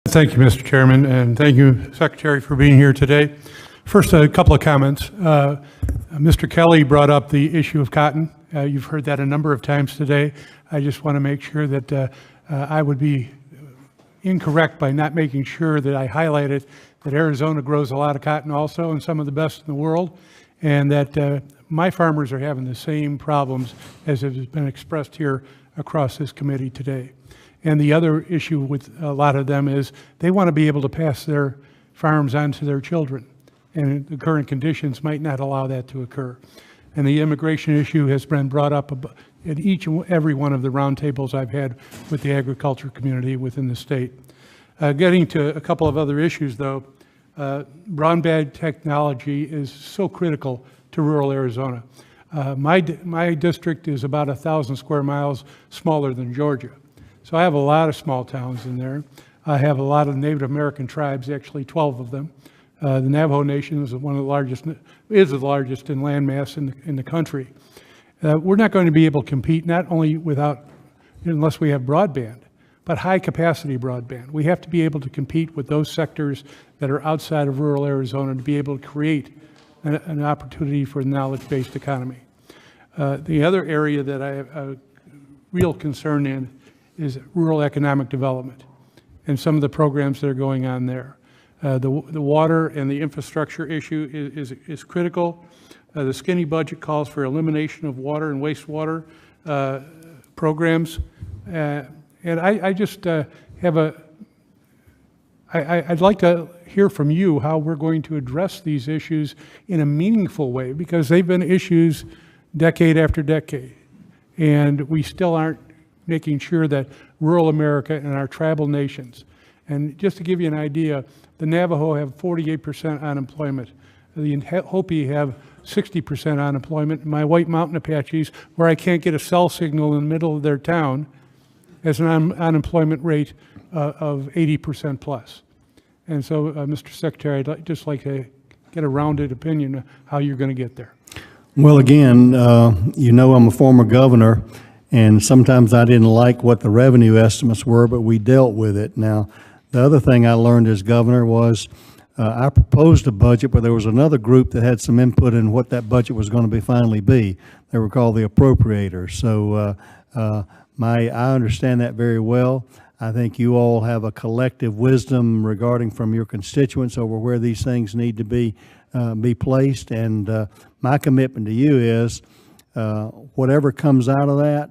Thank you, Mr. Chairman, and thank you, Secretary, for being here today. First, a couple of comments. Mr. Kelly brought up the issue of cotton. You've heard that a number of times today. I just want to make sure that I would be incorrect by not making sure that I highlighted that Arizona grows a lot of cotton also, and some of the best in the world, and that my farmers are having the same problems as has been expressed here across this committee today. And the other issue with a lot of them is they want to be able to pass their farms on to their children, and the current conditions might not allow that to occur. And the immigration issue has been brought up in each and every one of the roundtables I've had with the agriculture community within the state. Getting to a couple of other issues, though, broadband technology is so critical to rural Arizona. My district is about 1,000 square miles smaller than Georgia. So I have a lot of small towns in there. I have a lot of Native American tribes, actually 12 of them. The Navajo Nation is one of the largest, is the largest in land mass in the country. We're not going to be able to compete not only unless we have broadband, but high capacity broadband. We have to be able to compete with those sectors that are outside of rural Arizona to be able to create an opportunity for a knowledge-based economy. The other area that I have a real concern in is rural economic development and some of the programs that are going on there. The water and the infrastructure issue is critical. The skinny budget calls for elimination of water and wastewater programs. And I just I'd like to hear from you how we're going to address these issues in a meaningful way, because they've been issues decade after decade, and we still aren't making sure that rural America and our tribal nations, and just to give you an idea, the Navajo have 48% unemployment. The Hopi have 60% unemployment. My White Mountain Apaches, where I can't get a cell signal in the middle of their town, has an unemployment rate of 80% plus. And so, Mr. Secretary, I'd just like to get a rounded opinion of how you're going to get there. Well, again, you know I'm a former governor, and sometimes I didn't like what the revenue estimates were, but we dealt with it. Now, the other thing I learned as governor was I proposed a budget, but there was another group that had some input in what that budget was going to finally be. They were called the appropriators. So I understand that very well. I think you all have a collective wisdom regarding from your constituents over where these things need to be placed. And my commitment to you is whatever comes out of that,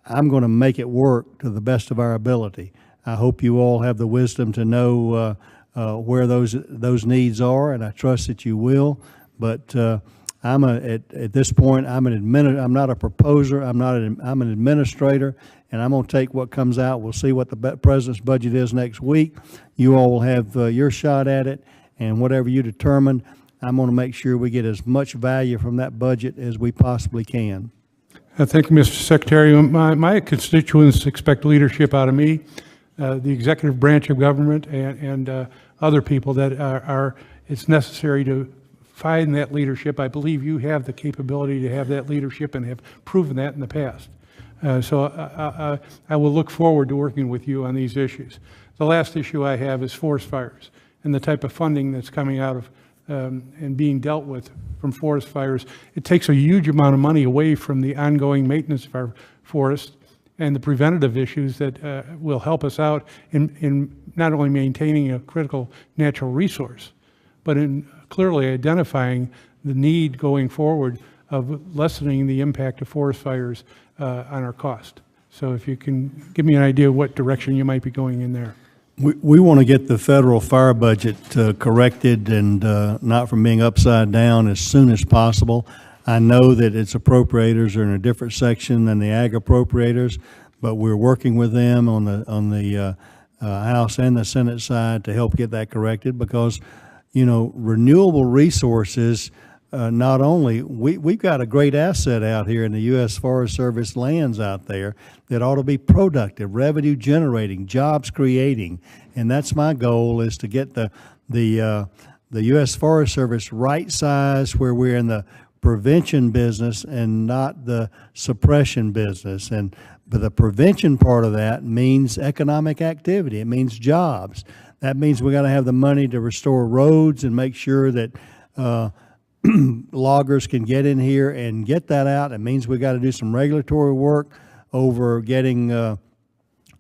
I'm going to make it work to the best of our ability. I hope you all have the wisdom to know where those needs are, and I trust that you will. But at this point, I'm not a proposer. I'm an administrator, and I'm going to take what comes out. We'll see what the president's budget is next week. You all will have your shot at it, and whatever you determine, I'm going to make sure we get as much value from that budget as we possibly can. Thank you, Mr. Secretary. My constituents expect leadership out of me, the executive branch of government, and other people that it's necessary to find that leadership. I believe you have the capability to have that leadership and have proven that in the past. So I will look forward to working with you on these issues. The last issue I have is forest fires and the type of funding that's coming out of and being dealt with from forest fires. It takes a huge amount of money away from the ongoing maintenance of our forests and the preventative issues that will help us out in not only maintaining a critical natural resource, but in clearly identifying the need going forward of lessening the impact of forest fires on our cost. So if you can give me an idea of what direction you might be going in there. We want to get the federal fire budget corrected and not from being upside down as soon as possible. I know that its appropriators are in a different section than the ag appropriators, but we're working with them on the House and the Senate side to help get that corrected, because, you know, renewable resources, not only, we've got a great asset out here in the U.S. Forest Service lands out there that ought to be productive, revenue generating, jobs creating, and that's my goal, is to get the U.S. Forest Service right size where we're in the prevention business and not the suppression business. And But the prevention part of that means economic activity. It means jobs. That means we got to have the money to restore roads and make sure that loggers can get in here and get that out. It means we got to do some regulatory work over getting the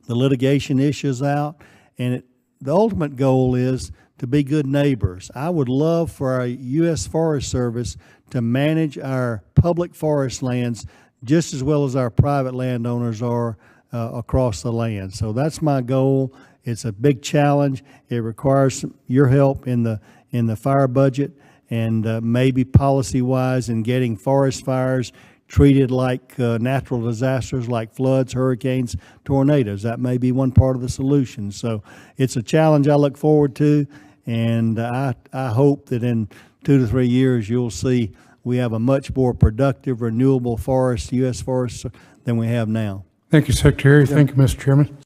litigation issues out. And the ultimate goal is to be good neighbors. I would love for our U.S. Forest Service to manage our public forest lands just as well as our private landowners are across the land. So that's my goal. It's a big challenge. It requires your help in the fire budget and maybe policy-wise in getting forest fires treated like natural disasters like floods, hurricanes, tornadoes. That may be one part of the solution. So it's a challenge I look forward to, and I hope that in 2 to 3 years you'll see we have a much more productive, renewable forest, U.S. forest, than we have now. Thank you, Secretary. Thank you, Mr. Chairman.